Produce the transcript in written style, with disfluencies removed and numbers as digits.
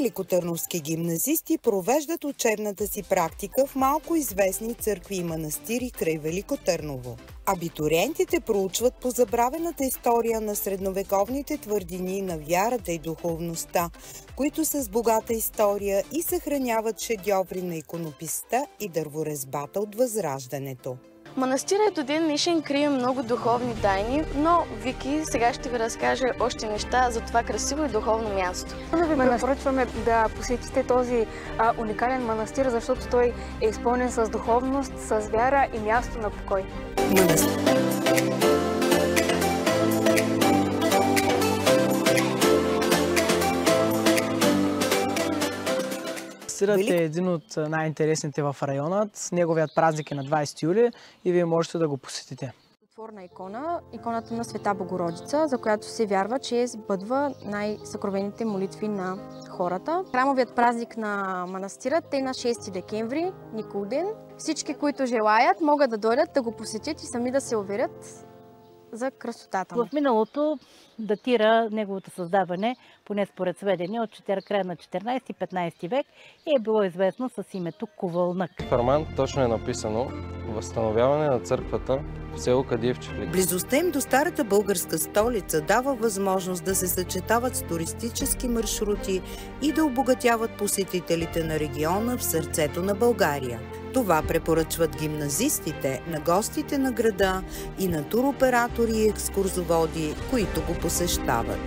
Великотърновски гимназисти провеждат учебната си практика в малко известни църкви и манастири край Велико Търново. Абитуриентите проучват позабравената история на средновековните твърдини на вярата и духовността, които са с богата история и съхраняват шедьоври на иконописта и дърворезбата от Възраждането. Манастирът до ден днешен крие много духовни тайни, но Вики сега ще ви разкаже още неща за това красиво и духовно място. Ви препоръчваме да посетите този уникален манастир, защото той е изпълнен с духовност, с вяра и място на покой. Манастирът е един от най-интересните в района. Неговият празник е на 20 юли и вие можете да го посетите. Отворна икона, иконата на Света Богородица, за която се вярва, че сбъдва най-съкровените молитви на хората. Храмовият празник на манастирът е на 6 декември, Никулден. Всички, които желаят, могат да дойдат да го посетят и сами да се уверят за красотата му. В миналото датира неговото създаване, поне според сведения, от края на 14-15 век и е било известно с името Ковълнък. В Арман точно е написано възстановяване на църквата в село Кадиевчевлик. Близостта им до старата българска столица дава възможност да се съчетават с туристически маршрути и да обогатяват посетителите на региона в сърцето на България. Това препоръчват гимназистите на гостите на града и на туроператори и екскурзоводи, които го посещават.